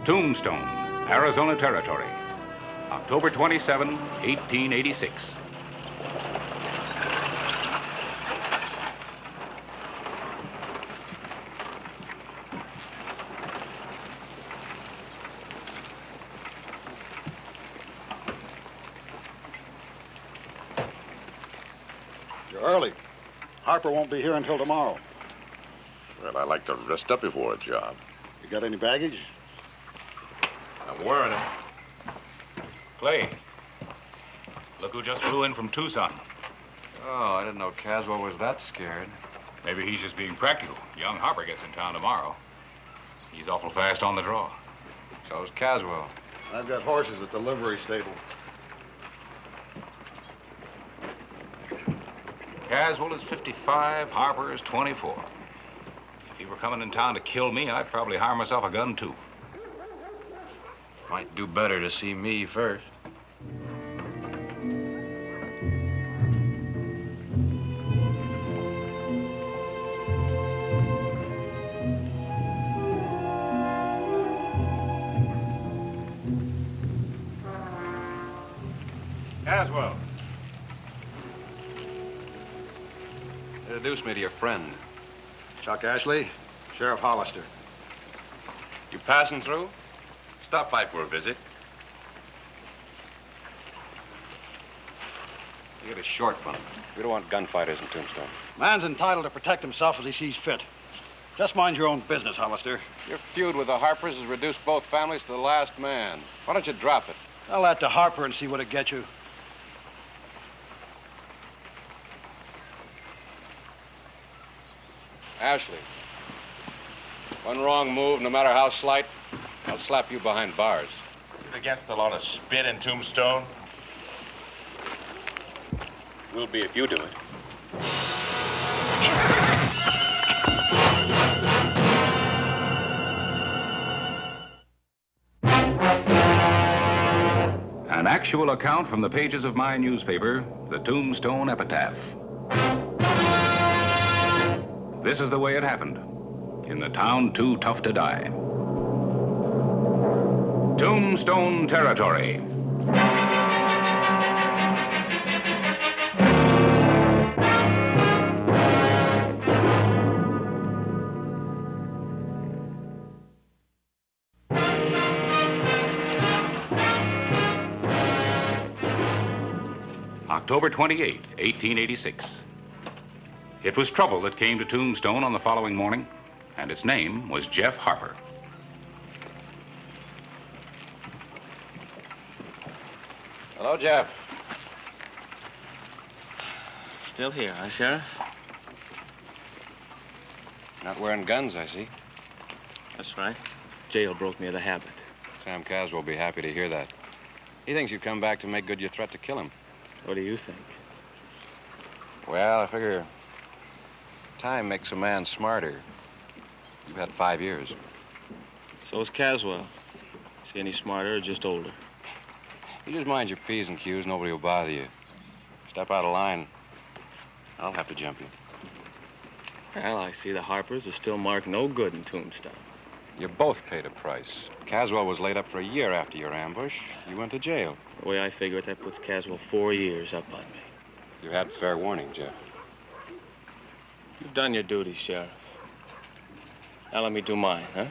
Tombstone, Arizona Territory, October 27, 1886. You're early. Harper won't be here until tomorrow. Well, I like to rest up before a job. You got any baggage? I'm wearing it. Clay, look who just flew in from Tucson. Oh, I didn't know Caswell was that scared. Maybe he's just being practical. Young Harper gets in town tomorrow. He's awful fast on the draw. So's Caswell. I've got horses at the livery stable. Caswell is 55, Harper is 24. If he were coming in town to kill me, I'd probably hire myself a gun, too. Might do better to see me first. Caswell. Introduce me to your friend. Chuck Ashley, Sheriff Hollister. You passing through? Stop by for a visit. You get a short one. We don't want gunfighters in Tombstone. Man's entitled to protect himself as he sees fit. Just mind your own business, Hollister. Your feud with the Harpers has reduced both families to the last man. Why don't you drop it? Tell that to Harper and see what it gets you. Ashley, one wrong move, no matter how slight, I'll slap you behind bars. Is it against the law to spit in Tombstone? Will be if you do it. An actual account from the pages of my newspaper, the Tombstone Epitaph. This is the way it happened, in the town too tough to die. Tombstone Territory. October 28, 1886. It was trouble that came to Tombstone on the following morning, and its name was Jeff Harper. Hello, Jeff. Still here, huh, Sheriff? Not wearing guns, I see. That's right. Jail broke me of the habit. Sam Caswell will be happy to hear that. He thinks you'd come back to make good your threat to kill him. What do you think? Well, I figure time makes a man smarter. You've had 5 years. So is Caswell. Is he any smarter or just older? You just mind your P's and Q's, nobody will bother you. Step out of line, I'll have to jump you. Well, I see the Harpers are still marked no good in Tombstone. You both paid a price. Caswell was laid up for a year after your ambush. You went to jail. The way I figure it, that puts Caswell 4 years up on me. You had fair warning, Jeff. You've done your duty, Sheriff. Now let me do mine, huh?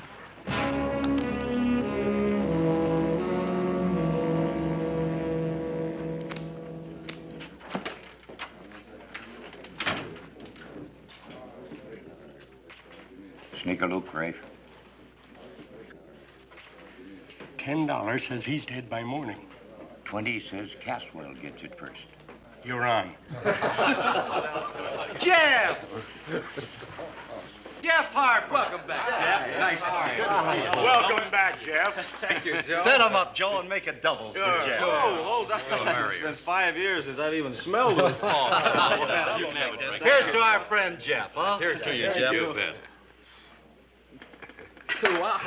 Sneak-a-loop, Rafe. $10 says he's dead by morning. 20 says Caswell gets it first. You're on. Jeff! Jeff Harper. Welcome back, Jeff. Nice to see you. Welcome back, Jeff. Thank you, Joe. Set him up, Joe, and make it doubles for Jeff. Oh, hold on. It's been 5 years since I've even smelled this. Here's to our friend Jeff, huh? Here to you, Jeff. You bet. Wow.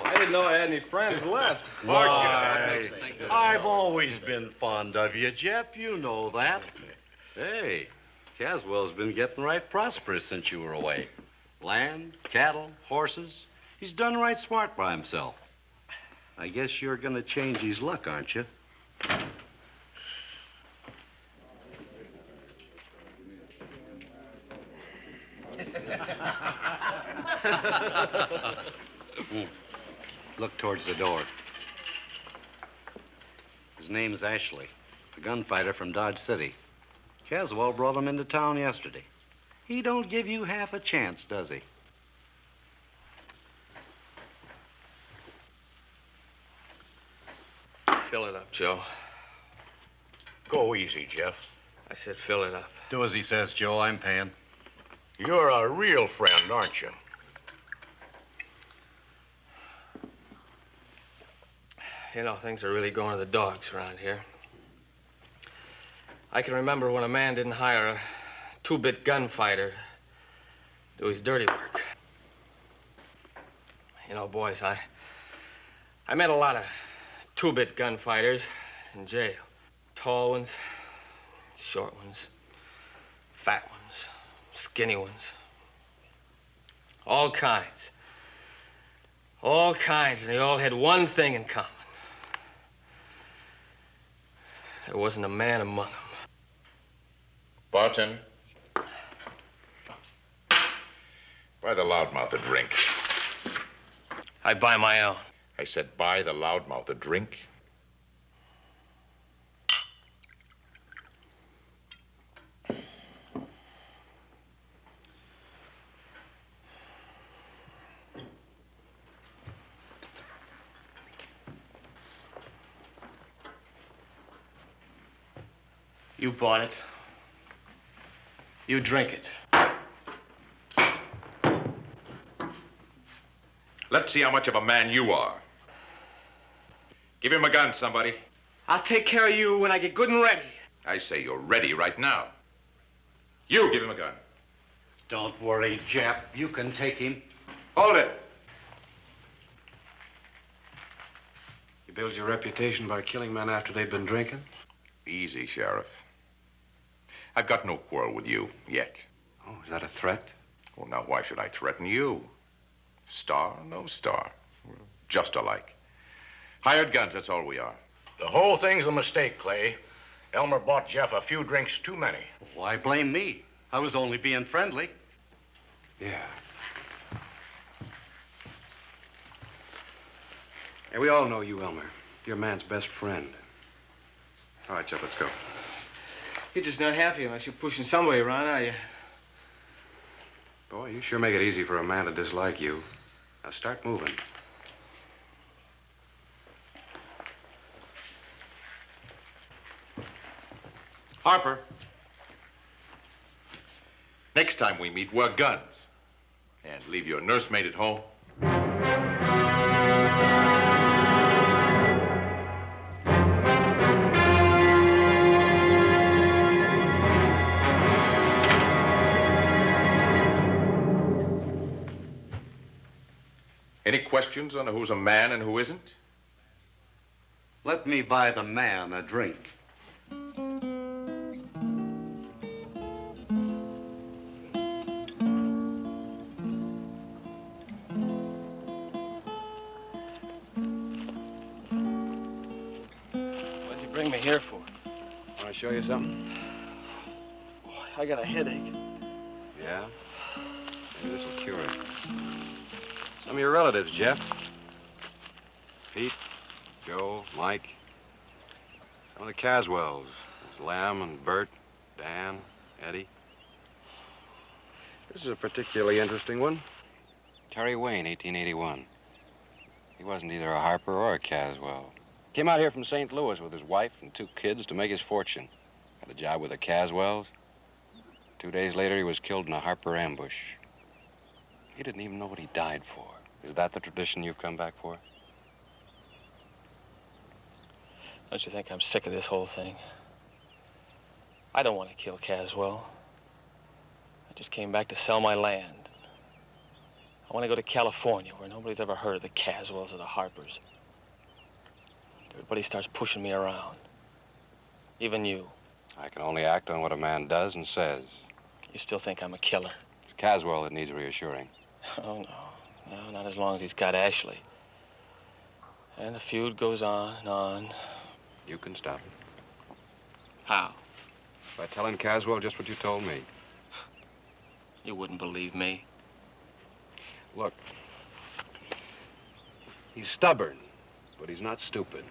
I didn't know I had any friends left. Why, I've always been fond of you, Jeff. You know that. Hey, Caswell's been getting right prosperous since you were away. Land, cattle, horses. He's done right smart by himself. I guess you're gonna change his luck, aren't you? Look towards the door. His name's Ashley, a gunfighter from Dodge City. Caswell brought him into town yesterday. He don't give you half a chance, does he? Fill it up, Joe. Go easy, Jeff. I said fill it up. Do as he says, Joe. I'm paying. You're a real friend, aren't you? You know, things are really going to the dogs around here. I can remember when a man didn't hire a two-bit gunfighter to do his dirty work. You know, boys, I met a lot of two-bit gunfighters in jail. Tall ones, short ones, fat ones, skinny ones. All kinds. All kinds, and they all had one thing in common. There wasn't a man among them. Bartender. Buy the loudmouth a drink. I buy my own. I said buy the loudmouth a drink. You bought it. You drink it. Let's see how much of a man you are. Give him a gun, somebody. I'll take care of you when I get good and ready. I say you're ready right now. You give him a gun. Don't worry, Jeff. You can take him. Hold it. You build your reputation by killing men after they've been drinking? Easy, Sheriff. I've got no quarrel with you yet. Oh, is that a threat? Well, now, why should I threaten you? Star, no star. We're just alike. Hired guns, that's all we are. The whole thing's a mistake, Clay. Elmer bought Jeff a few drinks too many. Why blame me? I was only being friendly. Yeah. Hey, we all know you, Elmer. You're a man's best friend. All right, Jeff, let's go. You're just not happy unless you're pushing somebody around, are you? Boy, you sure make it easy for a man to dislike you. Now start moving. Harper. Next time we meet, wear guns. And leave your nursemaid at home. Any questions on who's a man and who isn't? Let me buy the man a drink. What'd you bring me here for? Want to show you something? I got a headache. Yeah? Maybe this will cure it. Some of your relatives, Jeff. Pete, Joe, Mike. Some of the Caswells. There's Lamb and Bert, Dan, Eddie. This is a particularly interesting one. Terry Wayne, 1881. He wasn't either a Harper or a Caswell. Came out here from St. Louis with his wife and 2 kids to make his fortune. Had a job with the Caswells. 2 days later, he was killed in a Harper ambush. He didn't even know what he died for. Is that the tradition you've come back for? Don't you think I'm sick of this whole thing? I don't want to kill Caswell. I just came back to sell my land. I want to go to California, where nobody's ever heard of the Caswells or the Harpers. Everybody starts pushing me around. Even you. I can only act on what a man does and says. You still think I'm a killer? It's Caswell that needs reassuring. Oh, no. No, not as long as he's got Ashley. And the feud goes on and on. You can stop it. How? By telling Caswell just what you told me. You wouldn't believe me. Look, he's stubborn, but he's not stupid.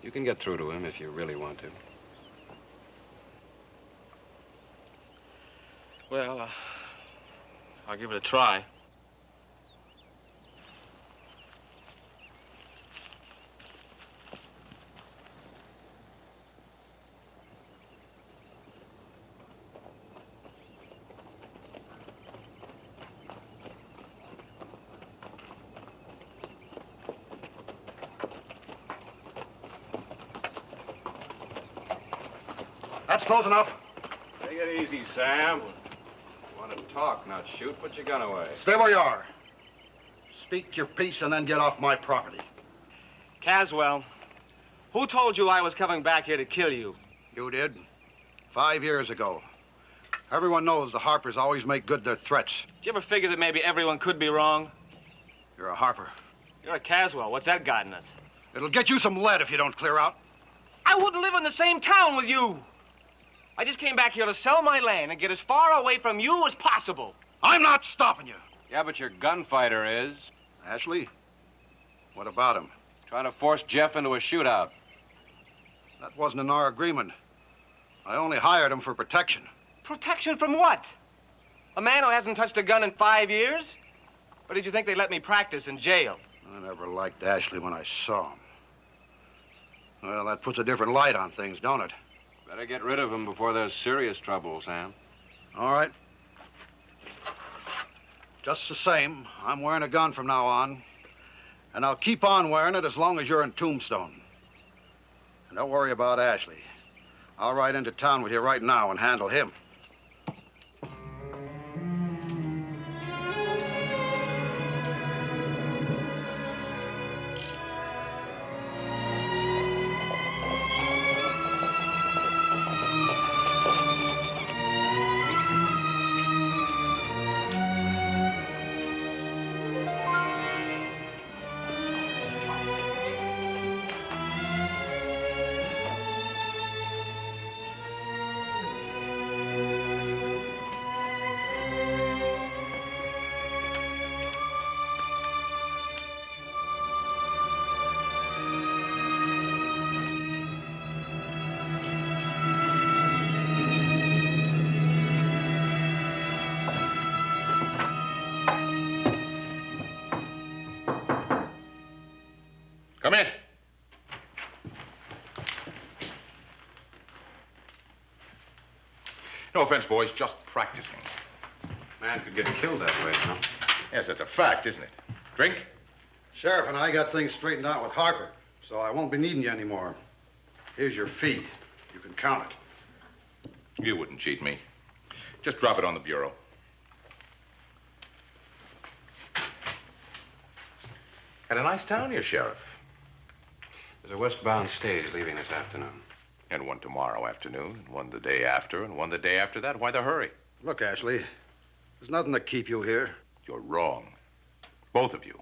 You can get through to him if you really want to. Well, I'll give it a try. That's close enough. Take it easy, Sam. You want to talk, not shoot. Put your gun away. Stay where you are. Speak your piece and then get off my property. Caswell, who told you I was coming back here to kill you? You did. 5 years ago. Everyone knows the Harpers always make good their threats. Did you ever figure that maybe everyone could be wrong? You're a Harper. You're a Caswell. What's that got in us? It'll get you some lead if you don't clear out. I wouldn't live in the same town with you. I just came back here to sell my land and get as far away from you as possible. I'm not stopping you. Yeah, but your gunfighter is. Ashley, what about him? Trying to force Jeff into a shootout. That wasn't in our agreement. I only hired him for protection. Protection from what? A man who hasn't touched a gun in 5 years? Or did you think they'd let me practice in jail? I never liked Ashley when I saw him. Well, that puts a different light on things, don't it? Better get rid of him before there's serious trouble, Sam. All right. Just the same, I'm wearing a gun from now on. And I'll keep on wearing it as long as you're in Tombstone. And don't worry about Ashley. I'll ride into town with you right now and handle him. Come in. No offense, boys, just practicing. Man could get killed that way, huh? Yes, that's a fact, isn't it? Drink? Sheriff and I got things straightened out with Harper, so I won't be needing you anymore. Here's your fee. You can count it. You wouldn't cheat me. Just drop it on the bureau. Had a nice town here, Sheriff. There's a westbound stage leaving this afternoon. And one tomorrow afternoon, and one the day after, and one the day after that. Why the hurry? Look, Ashley, there's nothing to keep you here. You're wrong. Both of you.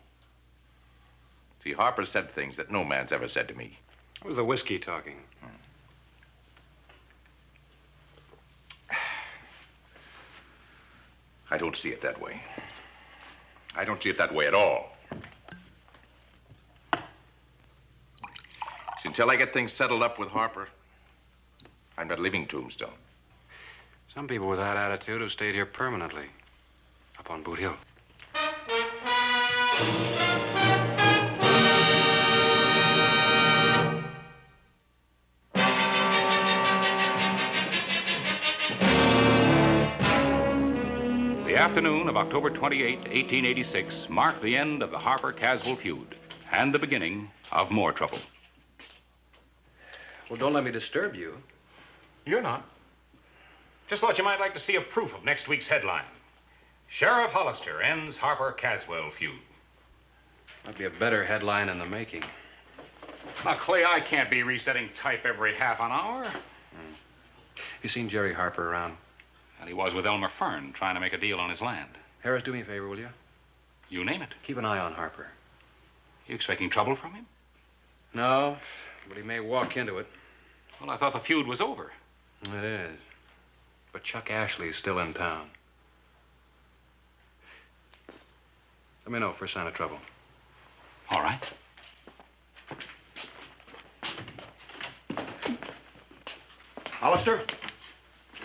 See, Harper said things that no man's ever said to me. It was the whiskey talking. I don't see it that way. I don't see it that way at all. See, until I get things settled up with Harper, I'm not leaving Tombstone. Some people with that attitude have stayed here permanently, up on Boot Hill. The afternoon of October 28, 1886, marked the end of the Harper-Caswell feud and the beginning of more trouble. Well, don't let me disturb you. You're not. Just thought you might like to see a proof of next week's headline. Sheriff Hollister ends Harper-Caswell feud. Might be a better headline in the making. Now, Clay, I can't be resetting type every half an hour. You seen Jerry Harper around? And he was with Elmer Fern trying to make a deal on his land. Harris, do me a favor, will you? You name it. Keep an eye on Harper. You expecting trouble from him? No, but he may walk into it. Well, I thought the feud was over. It is. But Chuck Ashley's still in town. Let me know if there's a sign of trouble. All right. Hollister,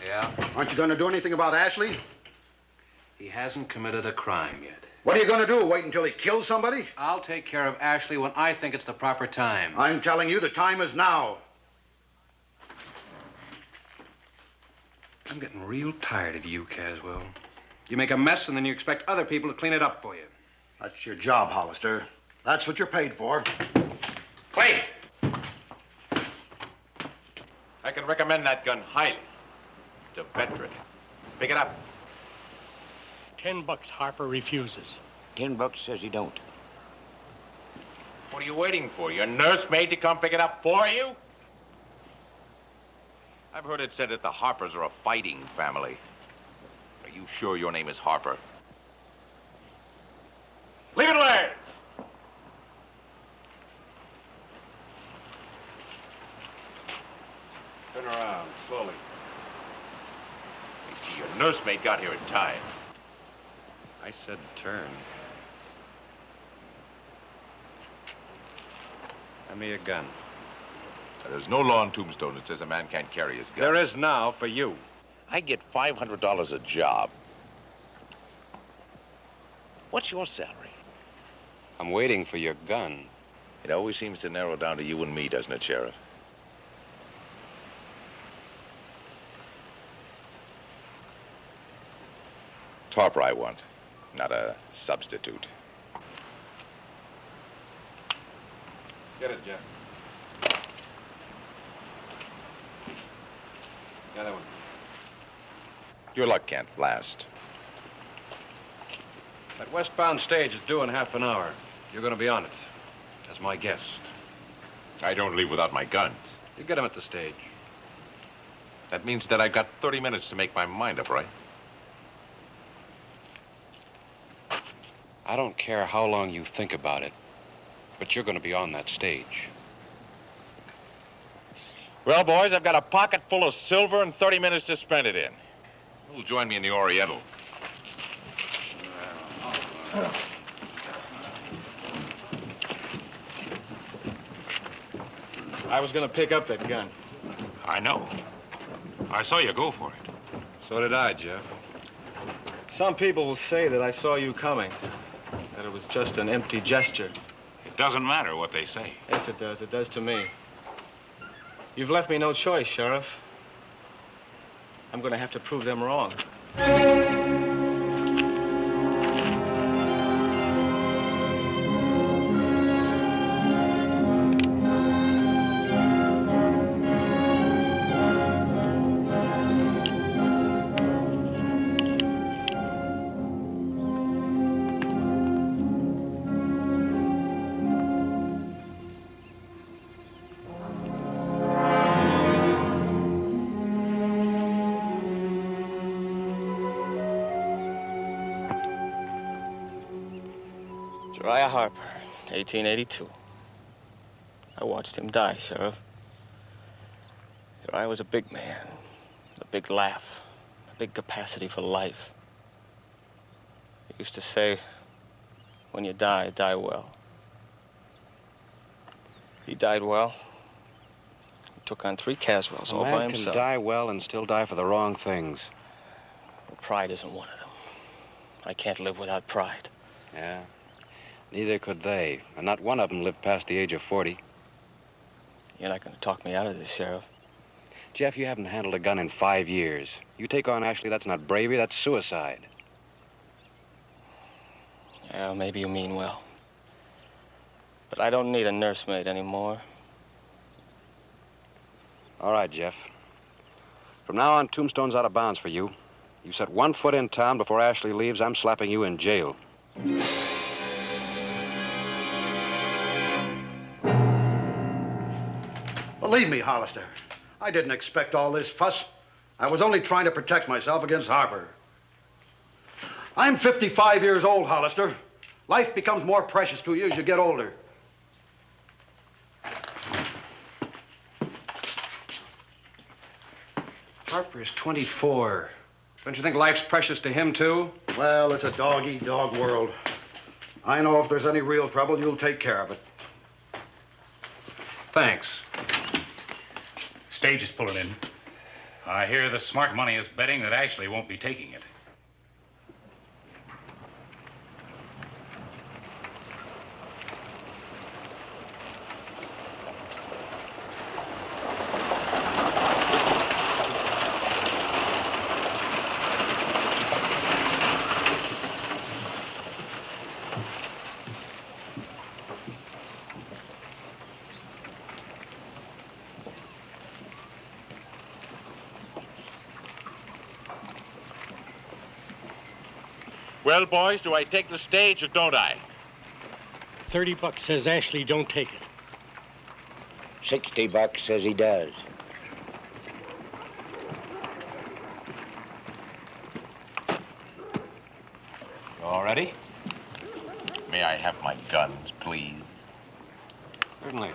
Yeah? aren't you going to do anything about Ashley? He hasn't committed a crime yet. What are you going to do? Wait until he kills somebody? I'll take care of Ashley when I think it's the proper time. I'm telling you, the time is now. I'm getting real tired of you, Caswell. You make a mess and then you expect other people to clean it up for you. That's your job, Hollister. That's what you're paid for. Clay! I can recommend that gun highly. It's a veteran. Pick it up. $10, Harper refuses. $10 says he don't. What are you waiting for? Your nursemaid to come pick it up for you? I've heard it said that the Harpers are a fighting family. Are you sure your name is Harper? Leave it alone! Turn around, slowly. I see your nursemaid got here in time. I said turn. Hand me a gun. There's no law in Tombstone that says a man can't carry his gun. There is now for you. I get $500 a job. What's your salary? I'm waiting for your gun. It always seems to narrow down to you and me, doesn't it, Sheriff? Harper I want, not a substitute. Get it, Jeff. The other one. Your luck can't last. That westbound stage is due in half an hour. You're going to be on it as my guest. I don't leave without my guns. You get him at the stage. That means that I've got 30 minutes to make my mind up, right? I don't care how long you think about it, but you're going to be on that stage. Well, boys, I've got a pocket full of silver and 30 minutes to spend it in. Who'll join me in the Oriental? I was gonna pick up that gun. I know. I saw you go for it. So did I, Jeff. Some people will say that I saw you coming, that it was just an empty gesture. It doesn't matter what they say. Yes, it does. It does to me. You've left me no choice, Sheriff. I'm gonna have to prove them wrong. Harper, 1882. I watched him die, Sheriff. Uriah was a big man, with a big laugh, a big capacity for life. He used to say, when you die, die well. He died well. He took on 3 Caswells all by A man himself. can die well and still die for the wrong things. Well, pride isn't one of them. I can't live without pride. Yeah. Neither could they. And not one of them lived past the age of 40. You're not going to talk me out of this, Sheriff. Jeff, you haven't handled a gun in 5 years. You take on Ashley, that's not bravery, that's suicide. Yeah, maybe you mean well. But I don't need a nursemaid anymore. All right, Jeff. From now on, Tombstone's out of bounds for you. You set 1 foot in town before Ashley leaves, I'm slapping you in jail. Believe me, Hollister, I didn't expect all this fuss. I was only trying to protect myself against Harper. I'm 55 years old, Hollister. Life becomes more precious to you as you get older. Harper is 24. Don't you think life's precious to him, too? Well, it's a dog-eat-dog world. I know if there's any real trouble, you'll take care of it. Thanks. Stage is pulling in. I hear the smart money is betting that Ashley won't be taking it. Well, boys, do I take the stage or don't I? $30 says Ashley don't take it. $60 says he does. You all ready? May I have my guns, please? Certainly.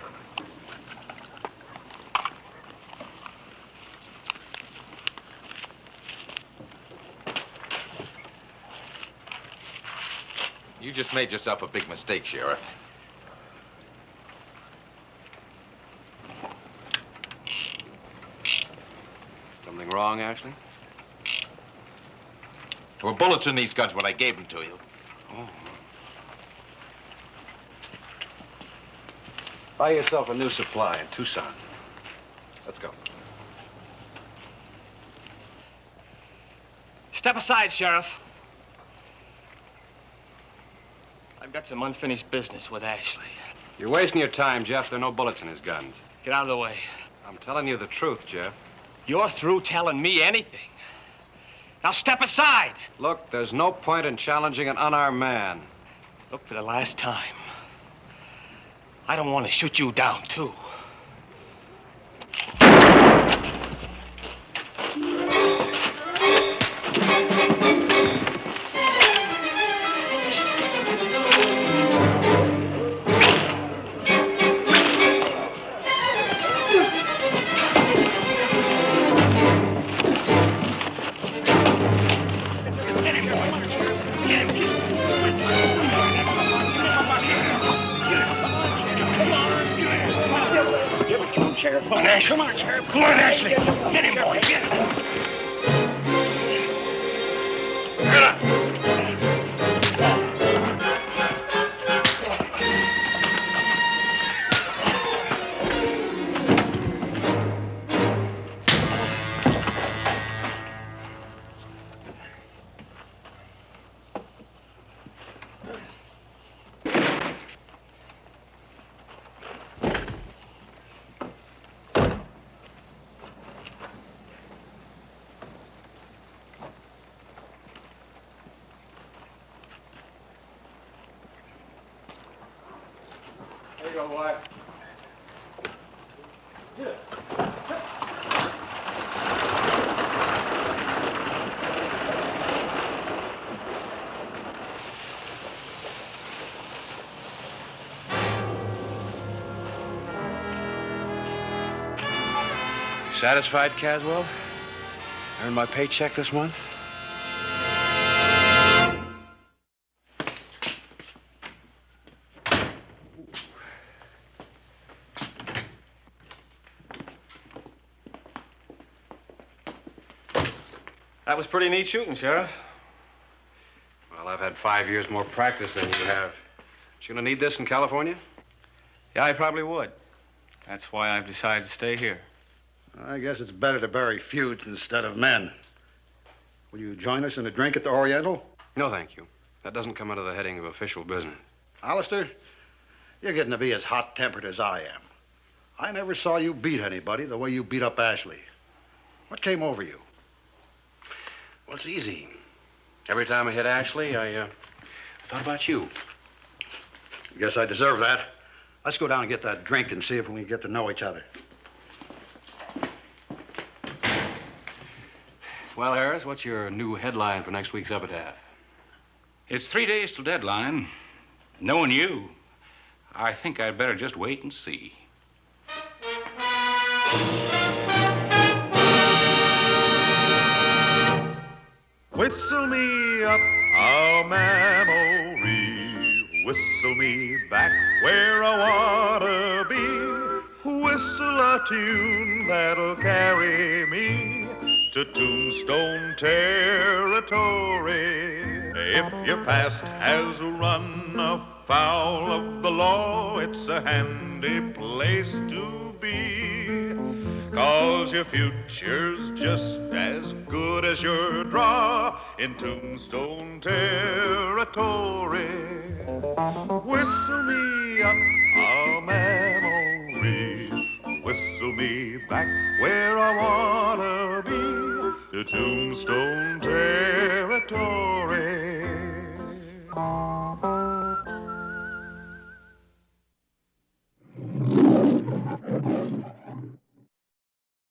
You just made yourself a big mistake, Sheriff. Something wrong, Ashley? There were bullets in these guns when I gave them to you. Oh. Buy yourself a new supply in Tucson. Let's go. Step aside, Sheriff. I've got some unfinished business with Ashley. You're wasting your time, Jeff. There are no bullets in his guns. Get out of the way. I'm telling you the truth, Jeff. You're through telling me anything. Now step aside. Look, there's no point in challenging an unarmed man. Look, for the last time, I don't want to shoot you down, too. Come on, Ashley. Come on, Sheriff. Come on, Ashley. Get him, boy. Get him. Get up. There you go, boy. Satisfied, Caswell? Earned my paycheck this month? That was pretty neat shooting, Sheriff. Well, I've had 5 years more practice than you have. Aren't you gonna need this in California? Yeah, I probably would. That's why I've decided to stay here. I guess it's better to bury feuds instead of men. Will you join us in a drink at the Oriental? No, thank you. That doesn't come under the heading of official business. Hollister, you're getting to be as hot-tempered as I am. I never saw you beat anybody the way you beat up Ashley. What came over you? Well, it's easy. Every time I hit Ashley, I thought about you. Guess I deserve that. Let's go down and get that drink and see if we can get to know each other. Well, Harris, what's your new headline for next week's Epitaph? It's 3 days till deadline. Knowing you, I think I'd better just wait and see. Whistle me up a memory, whistle me back where I wanna be. Whistle a tune that'll carry me to Tombstone territory. If your past has run afoul of the law, it's a handy place to be. 'Cause your future's just as good as your draw in Tombstone territory. Whistle me up a memory, whistle me back where I wanna be, to Tombstone